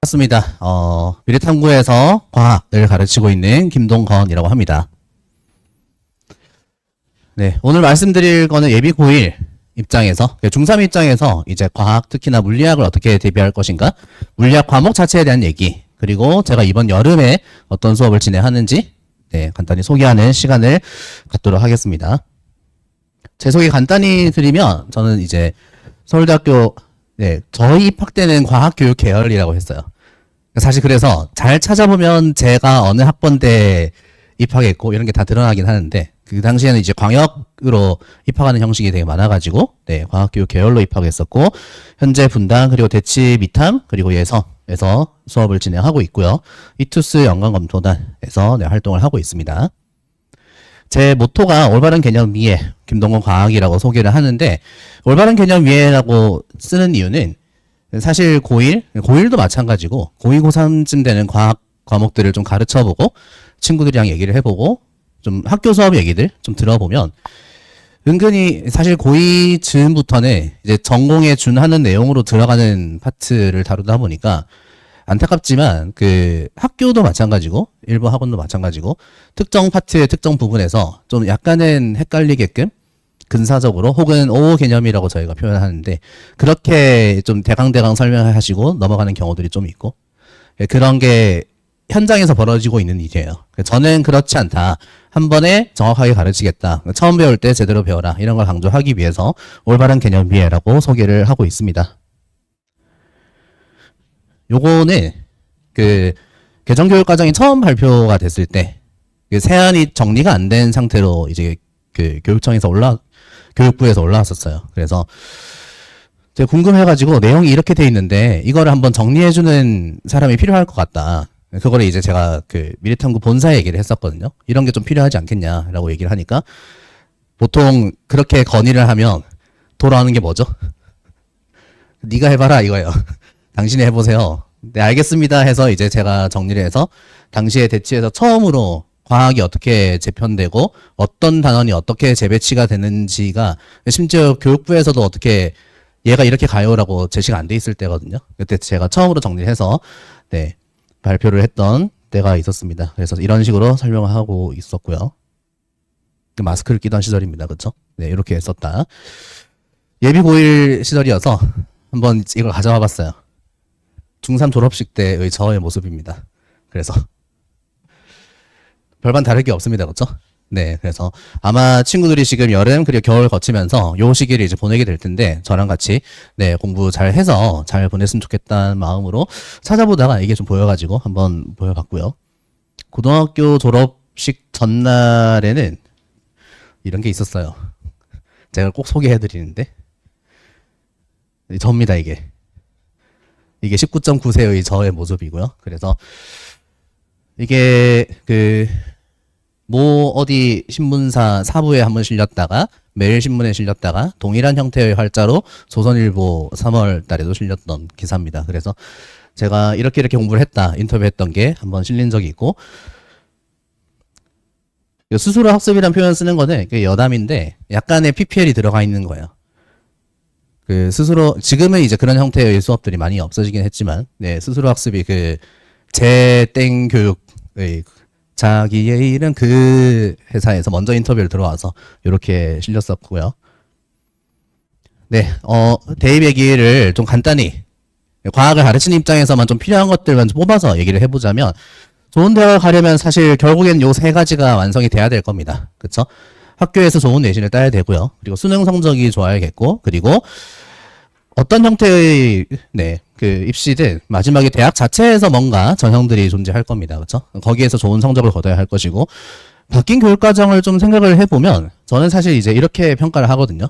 반갑습니다. 미래탐구에서 과학을 가르치고 있는 김동건이라고 합니다. 네, 오늘 말씀드릴 거는 예비 고1 입장에서, 중3 입장에서 이제 과학, 특히나 물리학을 어떻게 대비할 것인가, 물리학 과목 자체에 대한 얘기, 그리고 제가 이번 여름에 어떤 수업을 진행하는지, 네, 간단히 소개하는 시간을 갖도록 하겠습니다. 제 소개 간단히 드리면, 저는 이제 서울대학교, 네, 저희 입학때는 과학교육 계열이라고 했어요. 사실 그래서 잘 찾아보면 제가 어느 학번대 입학했고 이런 게 다 드러나긴 하는데, 그 당시에는 이제 광역으로 입학하는 형식이 되게 많아가지고, 네, 과학교육 계열로 입학했었고, 현재 분당 그리고 대치 미탐 그리고 예서에서 수업을 진행하고 있고요. 이투스 연관검토단에서 네, 활동을 하고 있습니다. 제 모토가 올바른 개념 이해, 김동건 과학이라고 소개를 하는데, 올바른 개념 이해라고 쓰는 이유는 사실 고1도 마찬가지고, 고2, 고3쯤 되는 과학 과목들을 좀 가르쳐보고, 친구들이랑 얘기를 해보고, 좀 학교 수업 얘기들 좀 들어보면, 은근히 사실 고2 즈음부터는 이제 전공에 준하는 내용으로 들어가는 파트를 다루다 보니까, 안타깝지만 그 학교도 마찬가지고 일부 학원도 마찬가지고 특정 파트의 특정 부분에서 좀 약간은 헷갈리게끔 근사적으로 혹은 오호 개념이라고 저희가 표현하는데 그렇게 좀 대강대강 설명하시고 넘어가는 경우들이 좀 있고, 그런 게 현장에서 벌어지고 있는 일이에요. 저는 그렇지 않다. 한 번에 정확하게 가르치겠다. 처음 배울 때 제대로 배워라. 이런 걸 강조하기 위해서 올바른 개념 이해라고 소개를 하고 있습니다. 요거는 그 개정교육과정이 처음 발표가 됐을 때 그 세안이 정리가 안 된 상태로 이제 그 교육부에서 올라왔었어요. 그래서 제가 궁금해가지고 내용이 이렇게 돼 있는데 이거를 한번 정리해주는 사람이 필요할 것 같다. 그거를 이제 제가 그 미래탐구 본사 얘기를 했었거든요. 이런 게 좀 필요하지 않겠냐라고 얘기를 하니까 보통 그렇게 건의를 하면 돌아오는 게 뭐죠? 네가 해봐라 이거예요. 당신이 해보세요. 네, 알겠습니다 해서 이제 제가 정리를 해서 당시에 대치에서 처음으로 과학이 어떻게 재편되고 어떤 단원이 어떻게 재배치가 되는지가 심지어 교육부에서도 어떻게 얘가 이렇게 가요라고 제시가 안 돼 있을 때거든요. 그때 제가 처음으로 정리를 해서 네, 발표를 했던 때가 있었습니다. 그래서 이런 식으로 설명을 하고 있었고요. 마스크를 끼던 시절입니다. 그렇죠? 네, 이렇게 했었다. 예비 고1 시절이어서 한번 이걸 가져와 봤어요. 중3 졸업식 때의 저의 모습입니다. 그래서 별반 다를 게 없습니다. 그렇죠? 네, 그래서 아마 친구들이 지금 여름 그리고 겨울 거치면서 요 시기를 이제 보내게 될 텐데 저랑 같이 네, 공부 잘 해서 잘 보냈으면 좋겠다는 마음으로 찾아보다가 이게 좀 보여가지고 한번 보여봤고요. 고등학교 졸업식 전날에는 이런 게 있었어요. 제가 꼭 소개해드리는데 접니다. 이게 19.9세의 저의 모습이고요. 그래서 이게 모 어디 신문사 사부에 한번 실렸다가 매일신문에 실렸다가 동일한 형태의 활자로 조선일보 3월 달에도 실렸던 기사입니다. 그래서 제가 이렇게 공부를 했다 인터뷰했던 게 한번 실린 적이 있고, 스스로 학습이라는 표현 쓰는 거는 여담인데 약간의 PPL이 들어가 있는 거예요. 그 스스로 지금은 이제 그런 형태의 수업들이 많이 없어지긴 했지만, 네, 스스로 학습이 제땡 교육의 자기의 일은 그 회사에서 먼저 인터뷰를 들어와서 이렇게 실렸었고요. 네, 대입 얘기를 좀 간단히 과학을 가르치는 입장에서만 좀 필요한 것들만 좀 뽑아서 얘기를 해보자면, 좋은 대학을 가려면 사실 결국엔 요 세 가지가 완성이 돼야 될 겁니다. 그쵸? 학교에서 좋은 내신을 따야 되고요. 그리고 수능 성적이 좋아야겠고, 그리고 어떤 형태의 네, 입시든 마지막에 대학 자체에서 뭔가 전형들이 존재할 겁니다. 그렇죠? 거기에서 좋은 성적을 거둬야 할 것이고, 바뀐 교육과정을 좀 생각을 해보면 저는 사실 이제 이렇게 평가를 하거든요.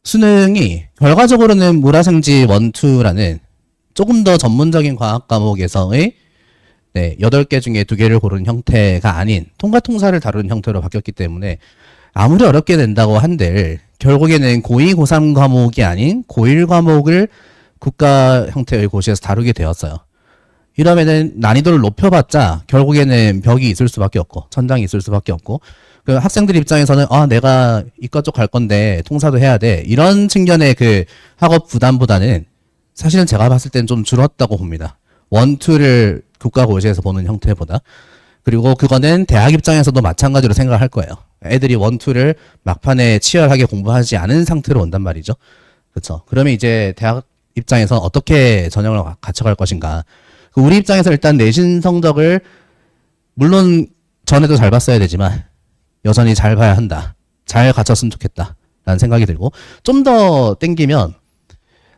수능이 결과적으로는 물화생지 1, 2라는 조금 더 전문적인 과학 과목에서의 네, 8개 중에 2개를 고르는 형태가 아닌 통과통사를 다루는 형태로 바뀌었기 때문에 아무리 어렵게 된다고 한들 결국에는 고2, 고3 과목이 아닌 고1 과목을 국가 형태의 고시에서 다루게 되었어요. 이러면은 난이도를 높여봤자 결국에는 벽이 있을 수밖에 없고 천장이 있을 수밖에 없고 그 학생들 입장에서는 내가 이과 쪽 갈 건데 통사도 해야 돼 이런 측면의 그 학업 부담보다는 사실은 제가 봤을 땐 좀 줄었다고 봅니다. 원투를 국가고시에서 보는 형태보다. 그리고 그거는 대학 입장에서도 마찬가지로 생각을 할 거예요. 애들이 원투를 막판에 치열하게 공부하지 않은 상태로 온단 말이죠. 그렇죠. 그러면 이제 대학 입장에서 어떻게 전형을 갖춰갈 것인가. 우리 입장에서 일단 내신 성적을 물론 전에도 잘 봤어야 되지만 여전히 잘 봐야 한다. 잘 갖췄으면 좋겠다. 라는 생각이 들고 좀 더 땡기면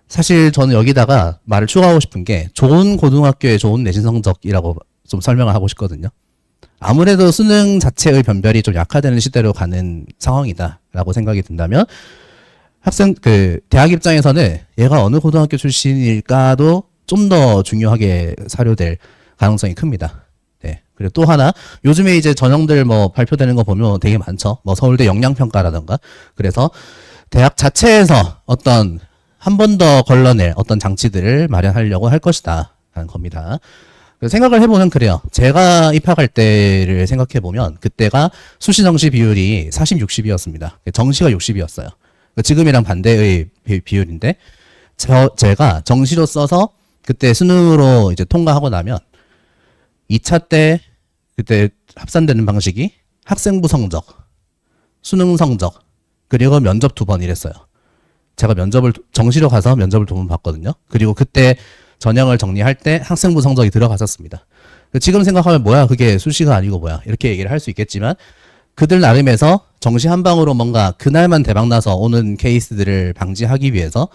사실 저는 여기다가 말을 추가하고 싶은 게 좋은 고등학교의 좋은 내신 성적이라고 좀 설명을 하고 싶거든요. 아무래도 수능 자체의 변별이 좀 약화되는 시대로 가는 상황이다라고 생각이 든다면 대학 입장에서는 얘가 어느 고등학교 출신일까도 좀 더 중요하게 사료될 가능성이 큽니다. 네. 그리고 또 하나, 요즘에 이제 전형들 발표되는 거 보면 되게 많죠. 서울대 역량평가라던가. 그래서 대학 자체에서 어떤 한 번 더 걸러낼 어떤 장치들을 마련하려고 할 것이다. 라는 겁니다. 생각을 해보면 그래요. 제가 입학할 때를 생각해보면 그때가 수시 정시 비율이 40, 60이었습니다. 정시가 60이었어요. 지금이랑 반대의 비율인데 제가 정시로 써서 그때 수능으로 이제 통과하고 나면 2차 때 그때 합산되는 방식이 학생부 성적, 수능 성적, 그리고 면접 2번 이랬어요. 제가 정시로 가서 면접을 2번 봤거든요. 그리고 그때 전형을 정리할 때 학생부 성적이 들어갔었습니다. 지금 생각하면 뭐야 그게 수시가 아니고 뭐야 이렇게 얘기를 할 수 있겠지만 그들 나름에서 정시 한 방으로 뭔가 그날만 대박나서 오는 케이스들을 방지하기 위해서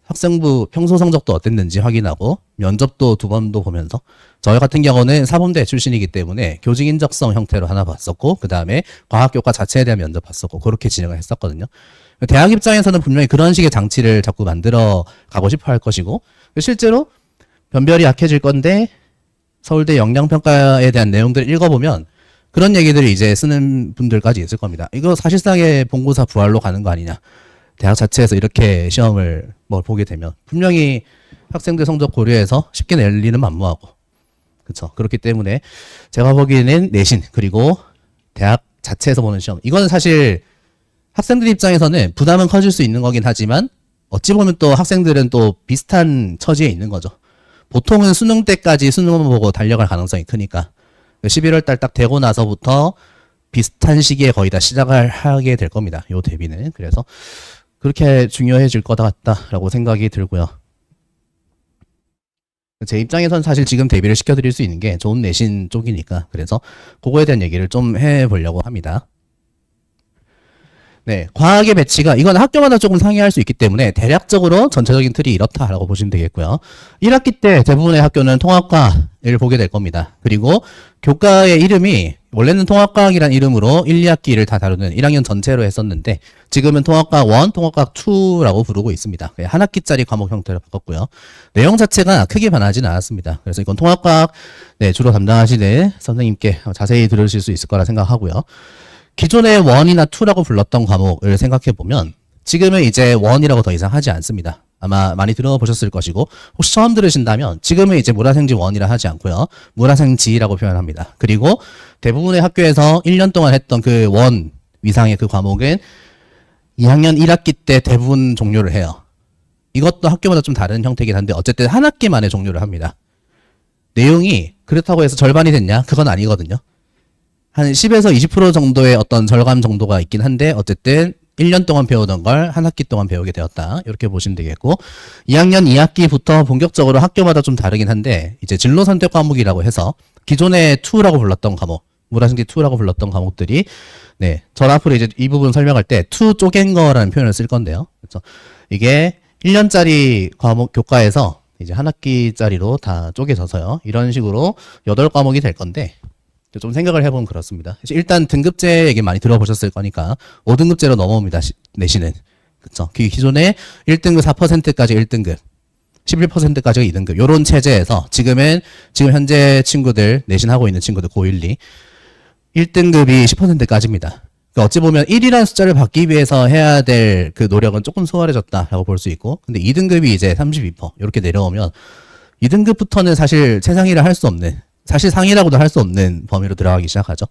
학생부 평소 성적도 어땠는지 확인하고 면접도 2번도 보면서 저희 같은 경우는 사범대 출신이기 때문에 교직 인적성 형태로 하나 봤었고 그 다음에 과학교과 자체에 대한 면접 봤었고 그렇게 진행을 했었거든요. 대학 입장에서는 분명히 그런 식의 장치를 자꾸 만들어 가고 싶어 할 것이고 실제로 변별이 약해질 건데 서울대 역량평가에 대한 내용들을 읽어보면 그런 얘기들이 이제 쓰는 분들까지 있을 겁니다. 이거 사실상의 본고사 부활로 가는 거 아니냐. 대학 자체에서 이렇게 시험을 보게 되면 분명히 학생들 성적 고려해서 쉽게 낼 리는 만무하고 그렇죠. 그렇기 때문에 제가 보기에는 내신 그리고 대학 자체에서 보는 시험 이거는 사실 학생들 입장에서는 부담은 커질 수 있는 거긴 하지만 어찌 보면 또 학생들은 또 비슷한 처지에 있는 거죠. 보통은 수능 때까지 수능만 보고 달려갈 가능성이 크니까 11월 달 딱 되고 나서부터 비슷한 시기에 거의 다 시작을 하게 될 겁니다. 요 대비는. 그래서 그렇게 중요해질 것 같다라고 생각이 들고요. 제 입장에선 사실 지금 대비를 시켜드릴 수 있는 게 좋은 내신 쪽이니까 그래서 그거에 대한 얘기를 좀 해보려고 합니다. 네, 과학의 배치가 이건 학교마다 조금 상이할 수 있기 때문에 대략적으로 전체적인 틀이 이렇다라고 보시면 되겠고요. 1학기 때 대부분의 학교는 통합과를 보게 될 겁니다. 그리고 교과의 이름이 원래는 통합과학이란 이름으로 1, 2학기를 다 다루는 1학년 전체로 했었는데 지금은 통합과학 1, 통합과학 2라고 부르고 있습니다. 한 학기짜리 과목 형태로 바꿨고요. 내용 자체가 크게 변하지는 않았습니다. 그래서 이건 통합과학 주로 담당하시는 선생님께 자세히 들으실 수 있을 거라 생각하고요. 기존의 1이나 2라고 불렀던 과목을 생각해보면 지금은 이제 1이라고 더 이상 하지 않습니다. 아마 많이 들어보셨을 것이고 혹시 처음 들으신다면 지금은 이제 물화생지 1이라 하지 않고요. 물화생지라고 표현합니다. 그리고 대부분의 학교에서 1년 동안 했던 그 1 위상의 그 과목은 2학년 1학기 때 대부분 종료를 해요. 이것도 학교마다 좀 다른 형태이긴 한데 어쨌든 한 학기 만에 종료를 합니다. 내용이 그렇다고 해서 절반이 됐냐? 그건 아니거든요. 한 10에서 20% 정도의 어떤 절감 정도가 있긴 한데 어쨌든 1년 동안 배우던 걸 한 학기 동안 배우게 되었다. 이렇게 보시면 되겠고 2학년 2학기부터 본격적으로 학교마다 좀 다르긴 한데 이제 진로 선택 과목이라고 해서 기존의 2라고 불렀던 과목 물화생지 2라고 불렀던 과목들이 전 앞으로 이제 이 부분 설명할 때 2 쪼갠 거라는 표현을 쓸 건데요. 그렇죠? 이게 1년짜리 과목 교과에서 이제 한 학기짜리로 다 쪼개져서요. 이런 식으로 8과목이 될 건데 좀 생각을 해보면 그렇습니다. 일단 등급제 얘기 많이 들어보셨을 거니까 5등급제로 넘어옵니다. 내신은. 그쵸. 기존에 1등급 4%까지 1등급, 11%까지가 2등급. 요런 체제에서 지금 현재 친구들, 내신하고 있는 친구들 고1, 2 1등급이 10%까지입니다. 그러니까 어찌 보면 1이라는 숫자를 받기 위해서 해야 될 그 노력은 조금 소홀해졌다라고 볼 수 있고 근데 2등급이 이제 32% 이렇게 내려오면 2등급부터는 사실 최상위를 할 수 없는, 사실 상위라고도 할 수 없는 범위로 들어가기 시작하죠.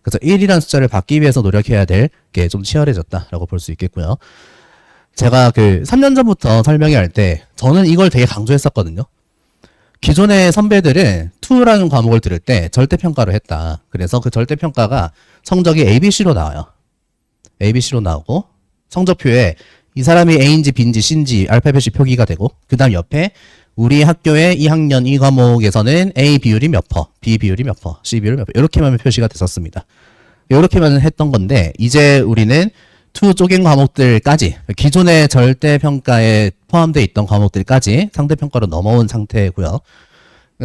그래서 1이라는 숫자를 받기 위해서 노력해야 될 게 좀 치열해졌다라고 볼 수 있겠고요. 제가 그 3년 전부터 설명회 할 때 저는 이걸 되게 강조했었거든요. 기존의 선배들은 2라는 과목을 들을 때 절대평가로 했다. 그래서 그 절대평가가 성적이 ABC로 나와요. ABC로 나오고 성적표에 이 사람이 A인지 B인지 C인지 알파벳이 표기가 되고 그 다음 옆에 우리 학교의 2학년 이 과목에서는 A 비율이 몇 퍼, B 비율이 몇 퍼, C 비율이 몇 퍼 이렇게만 표시가 됐었습니다. 이렇게만 했던 건데 이제 우리는 2 쪼갠 과목들까지 기존의 절대평가에 포함되어 있던 과목들까지 상대평가로 넘어온 상태고요.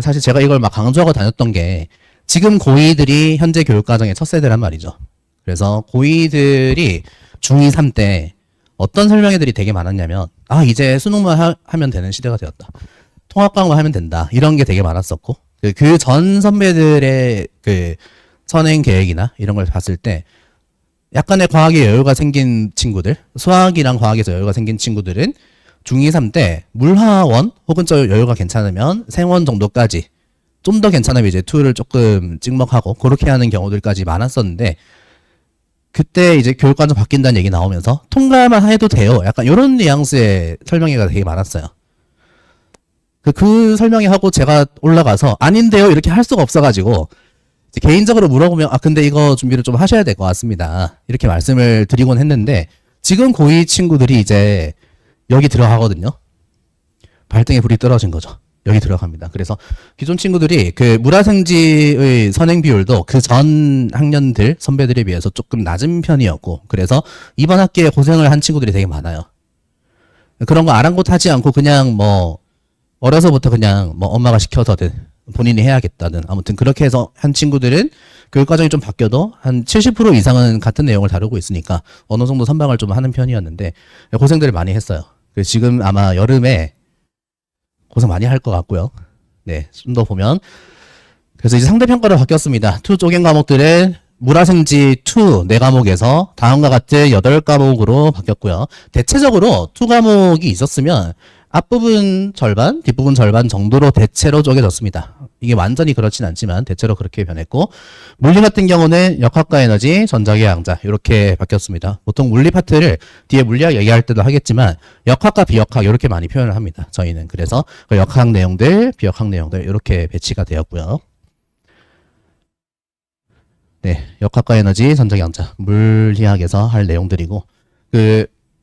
사실 제가 이걸 막 강조하고 다녔던 게 지금 고2들이 현재 교육과정의 첫 세대란 말이죠. 그래서 고2들이 중2, 3 때 어떤 설명회들이 되게 많았냐면 이제 수능만 하면 되는 시대가 되었다. 통합과목만 하면 된다. 이런 게 되게 많았었고 그 전 선배들의 그 선행 계획이나 이런 걸 봤을 때 약간의 과학에 여유가 생긴 친구들, 수학이랑 과학에서 여유가 생긴 친구들은 중2, 3 때 물화원 혹은 저 여유가 괜찮으면 생원 정도까지 좀 더 괜찮으면 이제 2를 조금 찍먹하고 그렇게 하는 경우들까지 많았었는데 그때 이제 교육과정 바뀐다는 얘기 나오면서 통과만 해도 돼요. 약간 이런 뉘앙스의 설명회가 되게 많았어요. 그 설명회 하고 제가 올라가서 아닌데요 이렇게 할 수가 없어가지고 개인적으로 물어보면 근데 이거 준비를 좀 하셔야 될 것 같습니다. 이렇게 말씀을 드리곤 했는데 지금 고2 친구들이 이제 여기 들어가거든요. 발등에 불이 떨어진 거죠. 여기 들어갑니다. 그래서 기존 친구들이 그 물화생지의 선행 비율도 그 전 학년들 선배들에 비해서 조금 낮은 편이었고 그래서 이번 학기에 고생을 한 친구들이 되게 많아요. 그런 거 아랑곳하지 않고 그냥 뭐 어려서부터 그냥 뭐 엄마가 시켜서든 본인이 해야겠다는 아무튼 그렇게 해서 한 친구들은 교육과정이 좀 바뀌어도 한 70% 이상은 같은 내용을 다루고 있으니까 어느 정도 선방을 좀 하는 편이었는데 고생들을 많이 했어요. 지금 아마 여름에 고생 많이 할 것 같고요. 네, 좀 더 보면 그래서 이제 상대평가로 바뀌었습니다. 2 쪼갠 과목들은 물화생지 2 4과목에서 다음과 같은 8과목으로 바뀌었고요. 대체적으로 2 과목이 있었으면 앞부분 절반, 뒷부분 절반 정도로 대체로 쪼개졌습니다. 이게 완전히 그렇진 않지만 대체로 그렇게 변했고 물리 같은 경우는 역학과 에너지, 전자계 양자 이렇게 바뀌었습니다. 보통 물리 파트를 뒤에 물리학 얘기할 때도 하겠지만 역학과 비역학 이렇게 많이 표현을 합니다. 저희는 그래서 그 역학 내용들, 비역학 내용들 이렇게 배치가 되었고요. 네, 역학과 에너지, 전자계 양자, 물리학에서 할 내용들이고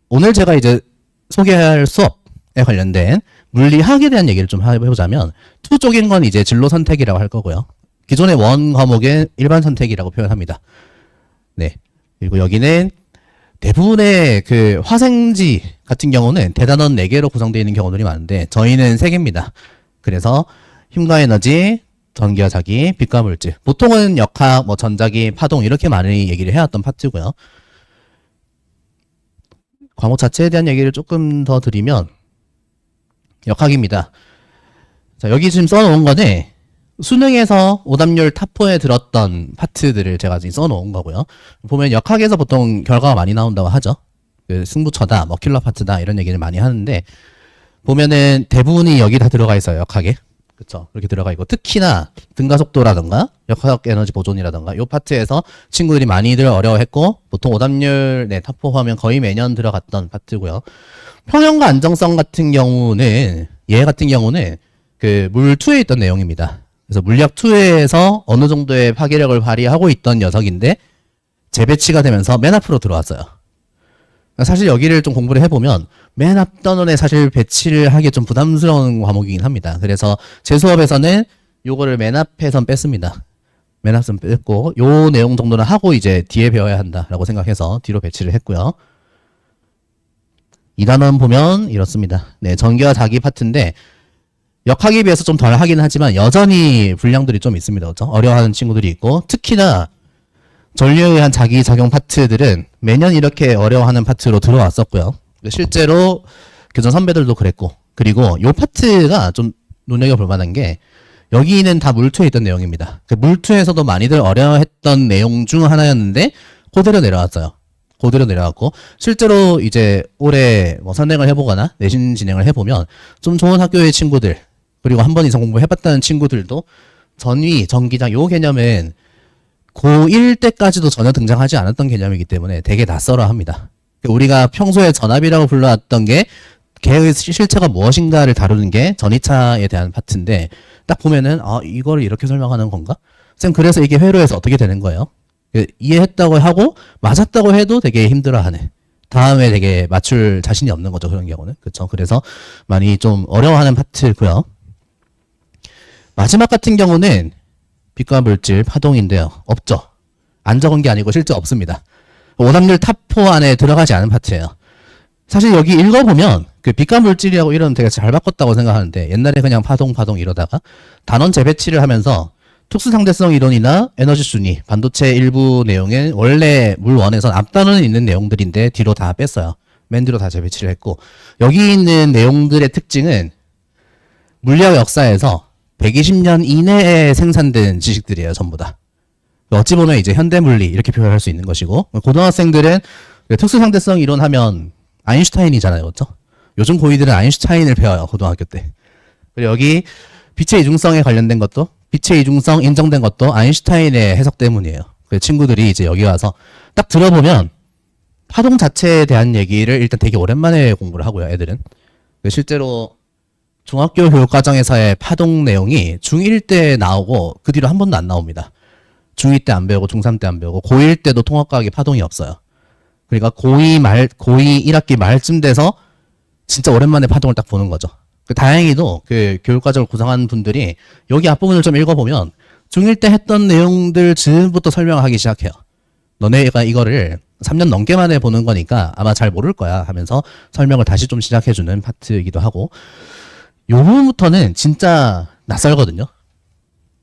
오늘 제가 이제 소개할 수업 에 관련된 물리학에 대한 얘기를 좀 해보자면 2 쪽인 건 이제 진로 선택이라고 할 거고요. 기존의 1 과목의 일반 선택이라고 표현합니다. 네. 그리고 여기는 대부분의 그 화생지 같은 경우는 대단원 4개로 구성되어 있는 경우들이 많은데 저희는 3개입니다. 그래서 힘과 에너지, 전기와 자기, 빛과 물질. 보통은 역학, 뭐 전자기, 파동 이렇게 많이 얘기를 해왔던 파트고요. 과목 자체에 대한 얘기를 조금 더 드리면 역학입니다. 자, 여기 지금 써놓은 거는 수능에서 오답률 탑4에 들었던 파트들을 제가 지금 써놓은 거고요. 보면 역학에서 보통 결과가 많이 나온다고 하죠. 승부처다, 뭐 킬러 파트다 이런 얘기를 많이 하는데 보면은 대부분이 여기 다 들어가 있어요. 역학에. 그쵸. 이렇게 들어가 있고 특히나 등가속도라던가 역학 에너지 보존이라던가 요 파트에서 친구들이 많이들 어려워했고 보통 오답률 탑4 하면 거의 매년 들어갔던 파트고요. 평형과 안정성 같은 경우는 얘 같은 경우는 그 물2에 있던 내용입니다. 그래서 물리학 2에서 어느 정도의 파괴력을 발휘하고 있던 녀석인데 재배치가 되면서 맨 앞으로 들어왔어요. 사실 여기를 좀 공부를 해보면 맨 앞단원에 사실 배치를 하기 좀 부담스러운 과목이긴 합니다. 그래서 제 수업에서는 요거를 맨 앞에선 뺐습니다. 맨 앞선 뺐고 요 내용 정도는 하고 이제 뒤에 배워야 한다라고 생각해서 뒤로 배치를 했고요. 2단원 보면 이렇습니다. 네, 전기와 자기 파트인데 역학에 비해서 좀 덜 하긴 하지만 여전히 분량들이 좀 있습니다. 그렇죠? 어려워하는 친구들이 있고 특히나 전류에 의한 자기작용 파트들은 매년 이렇게 어려워하는 파트로 들어왔었고요. 실제로 교전 선배들도 그랬고 그리고 이 파트가 좀 눈여겨볼 만한 게 여기는 다 물2에 있던 내용입니다. 물2에서도 많이들 어려워했던 내용 중 하나였는데 그대로 내려왔어요. 그대로 내려왔고 실제로 이제 올해 뭐 선행을 해보거나 내신 진행을 해보면 좀 좋은 학교의 친구들 그리고 한 번 이상 공부해봤다는 친구들도 전위, 전기장 요 개념은 고1 때까지도 전혀 등장하지 않았던 개념이기 때문에 되게 낯설어 합니다. 우리가 평소에 전압이라고 불러왔던 게 개의 실체가 무엇인가를 다루는 게 전위차에 대한 파트인데 딱 보면은 이걸 이렇게 설명하는 건가? 쌤 그래서 이게 회로에서 어떻게 되는 거예요? 이해했다고 하고 맞았다고 해도 되게 힘들어하네. 다음에 되게 맞출 자신이 없는 거죠. 그런 경우는. 그렇죠. 그래서 많이 좀 어려워하는 파트고요. 마지막 같은 경우는 빛과 물질, 파동인데요. 없죠. 안 적은 게 아니고 실제 없습니다. 오답률 탑4 안에 들어가지 않은 파트예요. 사실 여기 읽어보면 그 빛과 물질이라고 이런 되게 잘 바꿨다고 생각하는데 옛날에 그냥 파동 이러다가 단원 재배치를 하면서 특수상대성 이론이나 에너지 순위, 반도체 일부 내용에 원래 물1에선 앞단원에 있는 내용들인데 뒤로 다 뺐어요. 맨 뒤로 다 재배치를 했고 여기 있는 내용들의 특징은 물리학 역사에서 120년 이내에 생산된 지식들이에요. 전부 다. 어찌 보면 이제 현대물리 이렇게 표현할 수 있는 것이고 고등학생들은 특수상대성 이론 하면 아인슈타인이잖아요. 그렇죠? 요즘 고2들은 아인슈타인을 배워요. 고등학교 때. 그리고 여기 빛의 이중성에 관련된 것도 빛의 이중성 인정된 것도 아인슈타인의 해석 때문이에요. 그 친구들이 이제 여기 와서 딱 들어보면 파동 자체에 대한 얘기를 일단 되게 오랜만에 공부를 하고요. 애들은. 실제로 중학교 교육과정에서의 파동 내용이 중1 때 나오고 그 뒤로 한 번도 안 나옵니다. 중2 때 안 배우고 중3 때 안 배우고 고1 때도 통합과학에 파동이 없어요. 그러니까 고2 1학기 말쯤 돼서 진짜 오랜만에 파동을 딱 보는 거죠. 다행히도 그 교육과정을 구성한 분들이 여기 앞부분을 좀 읽어보면 중1 때 했던 내용들 즈음부터 설명하기 시작해요. 너네가 이거를 3년 넘게 만에 보는 거니까 아마 잘 모를 거야 하면서 설명을 다시 좀 시작해주는 파트이기도 하고 요 부분부터는 진짜 낯설거든요.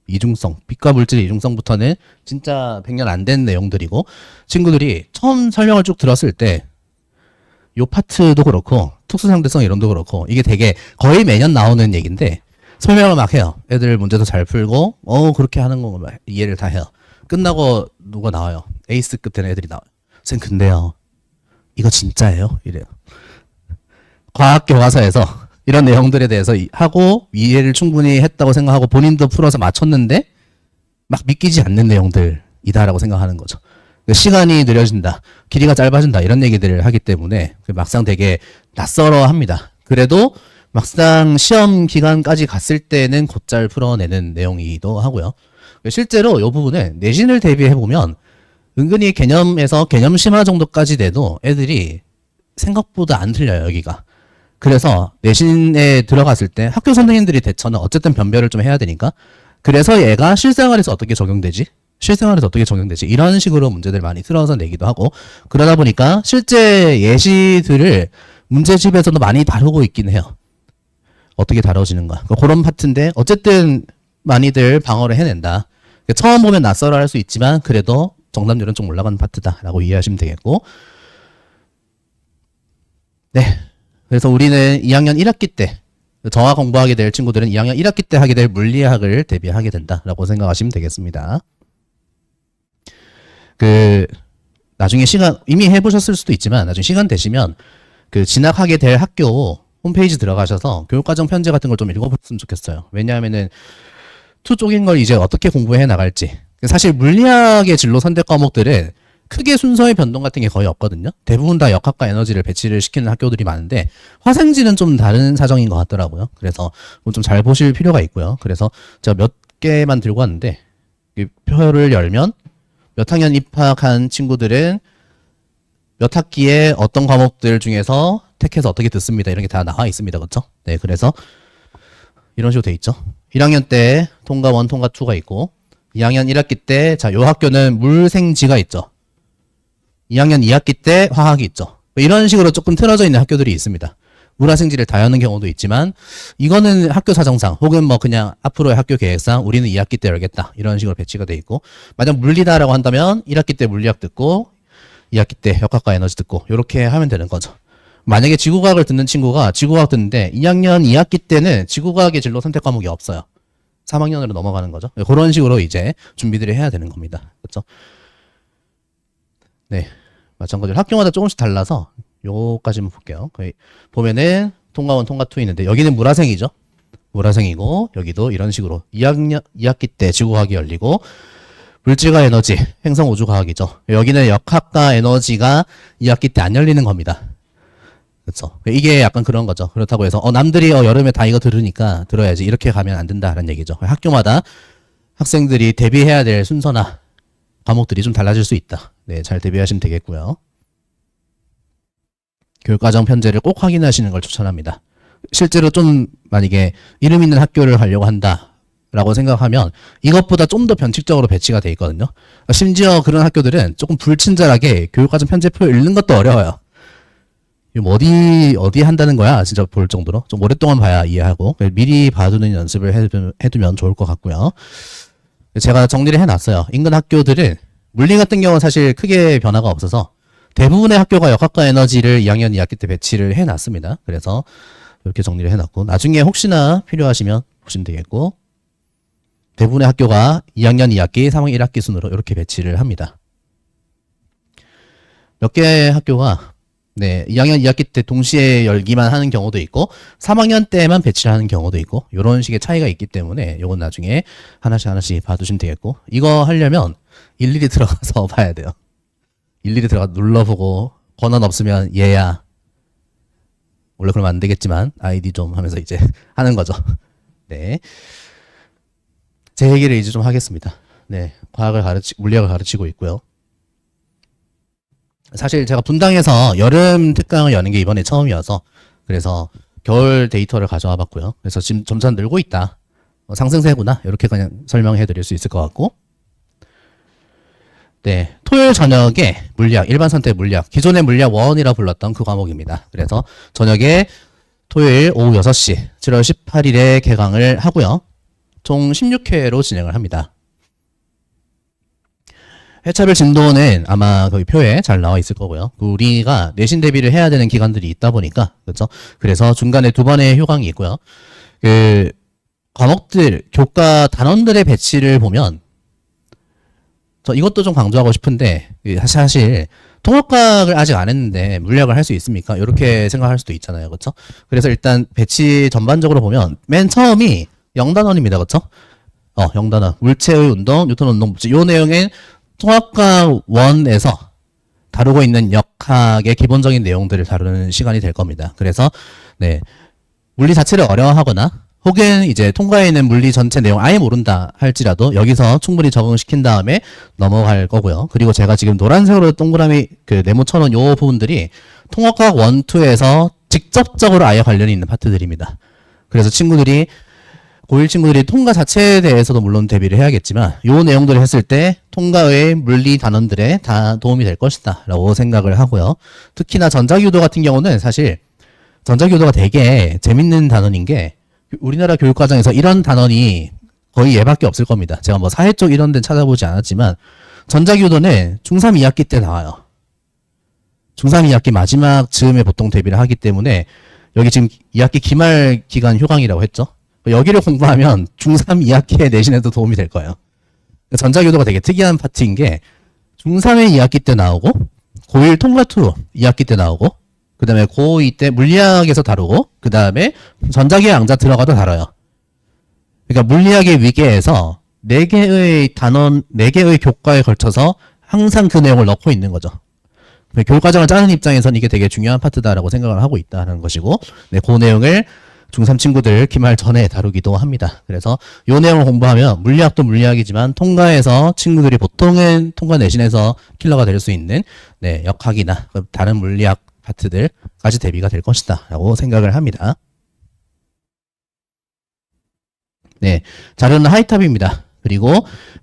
이중성, 빛과 물질의 이중성부터는 진짜 100년 안 된 내용들이고 친구들이 처음 설명을 쭉 들었을 때 요 파트도 그렇고 특수상대성 이론도 그렇고 이게 되게 거의 매년 나오는 얘기인데 설명을 막 해요. 애들 문제도 잘 풀고 그렇게 하는 거 이해를 다 해요. 끝나고 누가 나와요. 에이스급 되는 애들이 나와요. 쌤 근데요 이거 진짜예요? 이래요. 과학 교과서에서 이런 내용들에 대해서 하고 이해를 충분히 했다고 생각하고 본인도 풀어서 맞췄는데 막 믿기지 않는 내용들이다라고 생각하는 거죠. 시간이 느려진다, 길이가 짧아진다 이런 얘기들을 하기 때문에 막상 되게 낯설어 합니다. 그래도 막상 시험 기간까지 갔을 때는 곧잘 풀어내는 내용이기도 하고요. 실제로 이 부분을 내신을 대비해보면 은근히 개념에서 개념 심화 정도까지 돼도 애들이 생각보다 안 틀려요. 여기가. 그래서 내신에 들어갔을 때 학교 선생님들이 대처는 어쨌든 변별을 좀 해야 되니까 그래서 얘가 실생활에서 어떻게 적용되지? 이런 식으로 문제들 많이 틀어서 내기도 하고 그러다 보니까 실제 예시들을 문제집에서도 많이 다루고 있긴 해요. 어떻게 다뤄지는가. 그런 파트인데 어쨌든 많이들 방어를 해낸다. 처음 보면 낯설어 할 수 있지만 그래도 정답률은 좀 올라가는 파트다라고 이해하시면 되겠고 네. 그래서 우리는 2학년 1학기 때 저와 공부하게 될 친구들은 2학년 1학기 때 하게 될 물리학을 대비하게 된다라고 생각하시면 되겠습니다. 나중에 이미 해보셨을 수도 있지만 나중에 시간 되시면 진학하게 될 학교 홈페이지 들어가셔서 교육과정 편지 같은 걸 좀 읽어보셨으면 좋겠어요. 왜냐하면은 투 쪽인 걸 이제 어떻게 공부해 나갈지. 사실 물리학의 진로 선택 과목들은 크게 순서의 변동 같은 게 거의 없거든요. 대부분 다 역학과 에너지를 배치를 시키는 학교들이 많은데 화생지는 좀 다른 사정인 것 같더라고요. 그래서 좀 잘 보실 필요가 있고요. 그래서 제가 몇 개만 들고 왔는데 표를 열면 몇 학년 입학한 친구들은 몇 학기에 어떤 과목들 중에서 택해서 어떻게 듣습니다. 이런 게 다 나와 있습니다. 그렇죠? 네, 그래서 이런 식으로 돼 있죠. 1학년 때 통과 1, 통과 2가 있고 2학년 1학기 때 요 학교는 물생지가 있죠. 2학년 2학기 때 화학이 있죠. 이런 식으로 조금 틀어져 있는 학교들이 있습니다. 물화생지를 다 여는 경우도 있지만 이거는 학교 사정상 혹은 뭐 그냥 앞으로의 학교 계획상 우리는 2학기 때 열겠다 이런 식으로 배치가 돼 있고 만약 물리다라고 한다면 1학기 때 물리학 듣고 2학기 때 역학과 에너지 듣고 이렇게 하면 되는 거죠. 만약에 지구과학을 듣는 친구가 지구과학 듣는데 2학년 2학기 때는 지구과학의 진로 선택 과목이 없어요. 3학년으로 넘어가는 거죠. 그런 식으로 이제 준비들을 해야 되는 겁니다. 그렇죠? 네, 마찬가지로 학교마다 조금씩 달라서 요까지만 볼게요. 보면은 통과 1, 통과 2 있는데 여기는 물화생이죠. 모라생이고, 여기도 이런 식으로 2학기 때 지구과학이 열리고, 물질과 에너지, 행성 우주과학이죠. 여기는 역학과 에너지가 2학기 때 안 열리는 겁니다. 그렇죠. 이게 약간 그런 거죠. 그렇다고 해서 남들이 여름에 다 이거 들으니까 들어야지 이렇게 가면 안 된다라는 얘기죠. 학교마다 학생들이 대비해야 될 순서나 과목들이 좀 달라질 수 있다. 네, 잘 대비하시면 되겠고요. 교육과정 편제를 꼭 확인하시는 걸 추천합니다. 실제로 좀 만약에 이름 있는 학교를 가려고 한다라고 생각하면 이것보다 좀 더 변칙적으로 배치가 돼 있거든요. 심지어 그런 학교들은 조금 불친절하게 교육과정 편제표 읽는 것도 어려워요. 뭐 어디 한다는 거야 진짜 볼 정도로 좀 오랫동안 봐야 이해하고 미리 봐두는 연습을 해두면 좋을 것 같고요. 제가 정리를 해놨어요. 인근 학교들은 물리 같은 경우는 사실 크게 변화가 없어서 대부분의 학교가 역학과 에너지를 2학년 2학기 때 배치를 해놨습니다. 그래서 이렇게 정리를 해놨고 나중에 혹시나 필요하시면 보시면 되겠고 대부분의 학교가 2학년 2학기, 3학년 1학기 순으로 이렇게 배치를 합니다. 몇 개의 학교가 2학년 2학기 때 동시에 열기만 하는 경우도 있고 3학년 때만 배치를 하는 경우도 있고 이런 식의 차이가 있기 때문에 이건 나중에 하나씩 봐두시면 되겠고 이거 하려면 일일이 들어가서 봐야 돼요. 일일이 들어가 눌러보고 권한 없으면 얘야 원래 그러면 안 되겠지만 아이디 좀 하면서 이제 하는 거죠. 네, 제 얘기를 이제 좀 하겠습니다. 네, 물리학을 가르치고 있고요. 사실 제가 분당에서 여름 특강을 여는 게 이번에 처음이어서 그래서 겨울 데이터를 가져와 봤고요. 그래서 지금 점차 늘고 있다. 상승세구나. 이렇게 그냥 설명해 드릴 수 있을 것 같고. 네. 토요일 저녁에 물리학, 일반 선택 물리학, 기존의 물리학 1이라 불렀던 그 과목입니다. 그래서 저녁에 토요일 오후 6시, 7월 18일에 개강을 하고요. 총 16회로 진행을 합니다. 회차별 진도는 아마 거기 표에 잘 나와 있을 거고요. 우리가 내신 대비를 해야 되는 기간들이 있다 보니까, 그렇죠? 그래서 중간에 2번의 휴강이 있고요. 그 과목들, 교과 단원들의 배치를 보면, 저 이것도 좀 강조하고 싶은데, 사실 통합과학을 아직 안 했는데 물리학을 할 수 있습니까? 이렇게 생각할 수도 있잖아요, 그렇죠? 그래서 일단 배치 전반적으로 보면 맨 처음이 0단원입니다, 그렇죠? 0단원, 물체의 운동, 뉴턴 운동 법칙. 이 내용엔 통합과 1에서 다루고 있는 역학의 기본적인 내용들을 다루는 시간이 될 겁니다. 그래서 네, 물리 자체를 어려워하거나 혹은 이제 통과해 있는 물리 전체 내용 아예 모른다 할지라도 여기서 충분히 적응시킨 다음에 넘어갈 거고요. 그리고 제가 지금 노란색으로 동그라미 그 네모 쳐놓은 요 부분들이 통합과학 1, 2에서 직접적으로 아예 관련이 있는 파트들입니다. 그래서 고1 친구들이 통과 자체에 대해서도 물론 대비를 해야겠지만 요 내용들을 했을 때 통과의 물리 단원들에 다 도움이 될 것이다 라고 생각을 하고요. 특히나 전자기후도 같은 경우는 사실 전자기후도가 되게 재밌는 단원인 게 우리나라 교육과정에서 이런 단원이 거의 얘밖에 없을 겁니다. 제가 뭐 사회 쪽 이런 데는 찾아보지 않았지만 전자기후도는 중3 2학기 때 나와요. 중3 2학기 마지막 즈음에 보통 대비를 하기 때문에 여기 지금 2학기 기말 기간 휴강이라고 했죠. 여기를 공부하면 중3 2학기의 내신에도 도움이 될 거예요. 전자기후도가 되게 특이한 파트인 게 중3의 2학기 때 나오고 고1 통과2 2학기 때 나오고 그 다음에 고2 때 물리학에서 다루고 그 다음에 전자기의 양자 들어가도 다뤄요. 그러니까 물리학의 위계에서 4개의 단원, 4개의 교과에 걸쳐서 항상 그 내용을 넣고 있는 거죠. 교육과정을 짜는 입장에서는 이게 되게 중요한 파트다라고 생각을 하고 있다는 것이고 네, 그 내용을 중3 친구들 기말 전에 다루기도 합니다. 그래서 이 내용을 공부하면 물리학도 물리학이지만 통과에서 친구들이 보통은 통과 내신에서 킬러가 될 수 있는 네, 역학이나 다른 물리학 파트들까지 대비가 될 것이다 라고 생각을 합니다. 네, 자료는 하이탑입니다. 그리고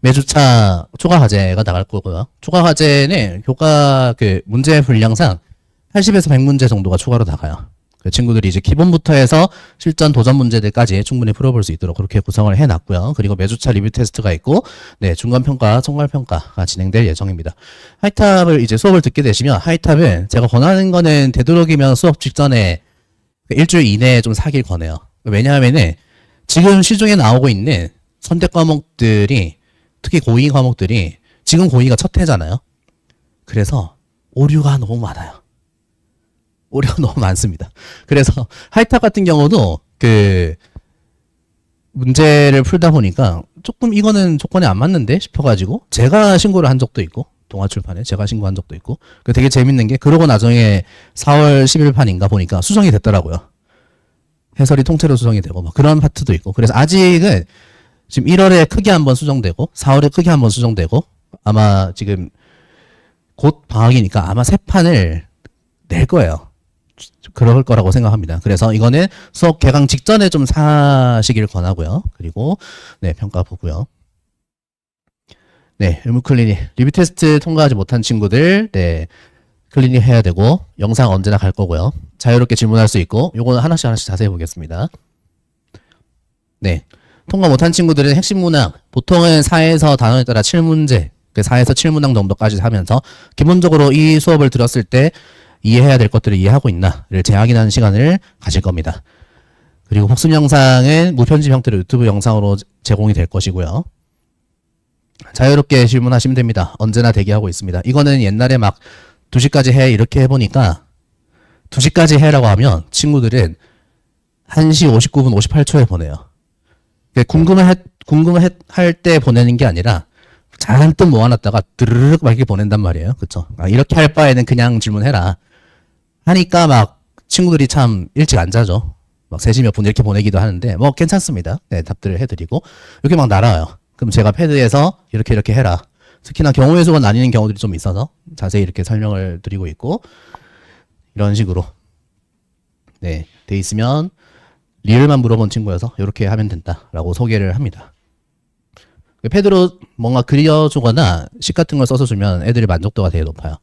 매주차 초과 과제가 나갈 거고요. 초과 과제는 교과 그 문제 분량상 80에서 100문제 정도가 추가로 나가요. 그 친구들이 이제 기본부터 해서 실전 도전 문제들까지 충분히 풀어볼 수 있도록 그렇게 구성을 해놨고요. 그리고 매주차 리뷰 테스트가 있고, 네, 중간평가, 총괄평가가 진행될 예정입니다. 하이탑을 이제 수업을 듣게 되시면, 하이탑은 제가 권하는 거는 되도록이면 수업 직전에 일주일 이내에 좀 사길 권해요. 왜냐하면은 지금 시중에 나오고 있는 선택 과목들이, 특히 고2 과목들이 지금 고2가 첫 해잖아요. 그래서 오류가 너무 많아요. 오류가 너무 많습니다. 그래서 하이탑 같은 경우도 문제를 풀다 보니까 조금 이거는 조건이 안 맞는데 싶어가지고 제가 신고를 한 적도 있고 동아출판에 제가 신고한 적도 있고 되게 재밌는 게 그러고 나중에 4월 10일판인가 보니까 수정이 됐더라고요. 해설이 통째로 수정이 되고 막 그런 파트도 있고 그래서 아직은 지금 1월에 크게 한번 수정되고 4월에 크게 한번 수정되고 아마 지금 곧 방학이니까 아마 새 판을 낼 거예요. 그럴 거라고 생각합니다. 그래서 이거는 수업 개강 직전에 좀 사시길 권하고요. 그리고 네, 평가 보고요. 네, 의무 클리닉 리뷰 테스트 통과하지 못한 친구들 네, 클리닉 해야 되고 영상 언제나 갈 거고요. 자유롭게 질문할 수 있고 요거는 하나씩 자세히 보겠습니다. 네, 통과 못한 친구들은 핵심 문항 보통은 4에서 단원에 따라 7문제 4에서 7문항 정도까지 하면서 기본적으로 이 수업을 들었을 때 이해해야 될 것들을 이해하고 있나를 재확인하는 시간을 가질 겁니다. 그리고 복습 영상은 무편집 형태로 유튜브 영상으로 제공이 될 것이고요. 자유롭게 질문하시면 됩니다. 언제나 대기하고 있습니다. 이거는 옛날에 막 2시까지 해 이렇게 해보니까 2시까지 해라고 하면 친구들은 1시 59분 58초에 보내요. 궁금할 때 보내는 게 아니라 잔뜩 모아놨다가 드르륵 막 이렇게 보낸단 말이에요. 그쵸? 이렇게 할 바에는 그냥 질문해라. 하니까 막 친구들이 참 일찍 안 자죠. 막 3시 몇 분 이렇게 보내기도 하는데 뭐 괜찮습니다. 네, 답들을 해드리고 이렇게 막 날아와요. 그럼 제가 패드에서 이렇게 해라. 특히나 경우의 수가 나뉘는 경우들이 좀 있어서 자세히 이렇게 설명을 드리고 있고 이런 식으로 네, 돼 있으면 리을만 물어본 친구여서 이렇게 하면 된다라고 소개를 합니다. 패드로 뭔가 그려주거나 식 같은 걸 써서 주면 애들의 만족도가 되게 높아요.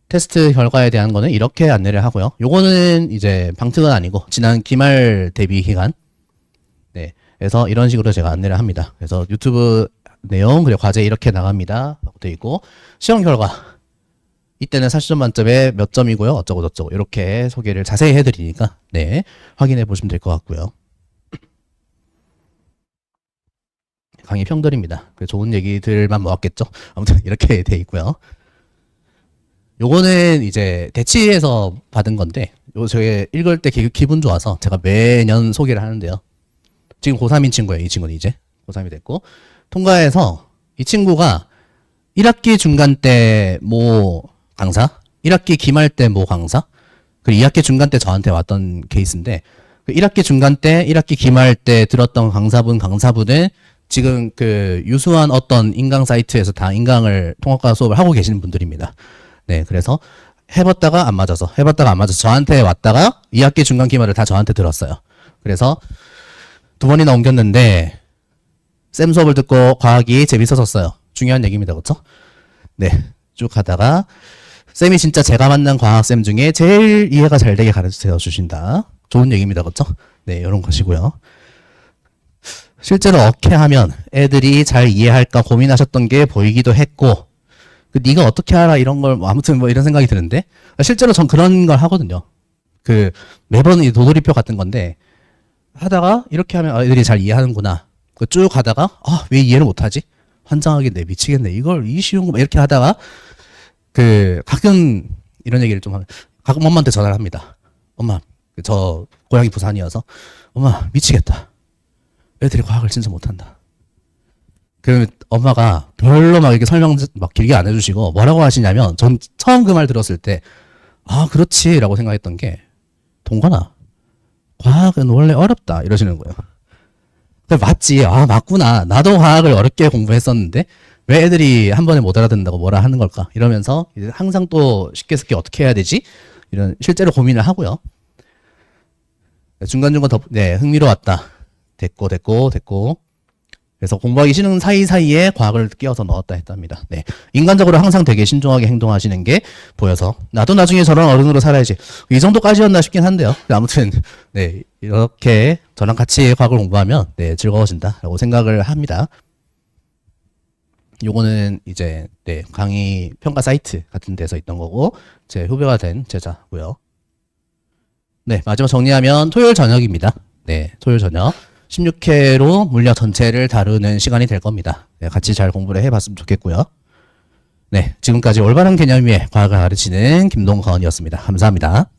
테스트 결과에 대한 거는 이렇게 안내를 하고요. 요거는 이제 방특은 아니고 지난 기말 대비 기간 네, 그래서 이런 식으로 제가 안내를 합니다. 그래서 유튜브 내용 그리고 과제 이렇게 나갑니다 라고 되어 있고 시험 결과 이때는 40점 만점에 몇 점이고요 어쩌고 저쩌고 이렇게 소개를 자세히 해드리니까 네, 확인해 보시면 될 것 같고요. 강의 평들입니다. 좋은 얘기들만 모았겠죠. 아무튼 이렇게 돼 있고요. 요거는 이제 대치에서 받은 건데 요 저게 읽을 때 기분 좋아서 제가 매년 소개를 하는데요. 지금 고3인 친구예요. 이 친구는 이제 고3이 됐고 통과해서 이 친구가 1학기 중간 때 모 강사 1학기 기말 때 모 강사 그리고 2학기 중간 때 저한테 왔던 케이스인데 1학기 중간 때 1학기 기말 때 들었던 강사분은 지금 그 유수한 어떤 인강 사이트에서 다 인강을 통합과 수업을 하고 계시는 분들입니다. 네, 그래서 해봤다가 안 맞아서 저한테 왔다가 2학기 중간 기말을 다 저한테 들었어요. 그래서 2번이나 옮겼는데 쌤 수업을 듣고 과학이 재밌어졌어요. 중요한 얘기입니다. 그렇죠? 네, 쭉 하다가 쌤이 진짜 제가 만난 과학쌤 중에 제일 이해가 잘 되게 가르쳐 주신다. 좋은 얘기입니다. 그렇죠? 네, 이런 것이고요. 실제로 어떻게 하면 애들이 잘 이해할까 고민하셨던 게 보이기도 했고 네가 어떻게 알아 이런 걸 아무튼 뭐 이런 생각이 드는데 실제로 전 그런 걸 하거든요. 매번 이 도돌이표 같은 건데 하다가 이렇게 하면 애들이 잘 이해하는구나. 쭉 하다가 왜 이해를 못하지? 환장하겠네, 미치겠네. 이걸 이 쉬운 거 이렇게 하다가 가끔 이런 얘기를 좀 하면 가끔 엄마한테 전화를 합니다. 엄마, 저 고향이 부산이어서 엄마 미치겠다. 애들이 과학을 진짜 못한다. 그러면 엄마가 별로 막 이렇게 설명 막 길게 안 해주시고 뭐라고 하시냐면 전 처음 그 말 들었을 때 그렇지 라고 생각했던 게 동건아 과학은 원래 어렵다 이러시는 거예요. 맞지. 맞구나. 나도 과학을 어렵게 공부했었는데 왜 애들이 한 번에 못 알아듣는다고 뭐라 하는 걸까 이러면서 이제 항상 또 쉽게 어떻게 해야 되지 이런 실제로 고민을 하고요. 중간중간 흥미로웠다. 됐고. 그래서 공부하기 싫은 사이사이에 과학을 끼워서 넣었다 했답니다. 네. 인간적으로 항상 되게 신중하게 행동하시는 게 보여서 나도 나중에 저런 어른으로 살아야지. 이 정도까지였나 싶긴 한데요. 아무튼 네, 이렇게 저랑 같이 과학을 공부하면 네, 즐거워진다라고 생각을 합니다. 요거는 이제 네, 강의 평가 사이트 같은 데서 있던 거고 제 후배가 된 제자고요. 네, 마지막 정리하면 토요일 저녁입니다. 네, 토요일 저녁 16회로 물리학 전체를 다루는 시간이 될 겁니다. 네, 같이 잘 공부를 해봤으면 좋겠고요. 네, 지금까지 올바른 개념 위에 과학을 가르치는 김동건이었습니다. 감사합니다.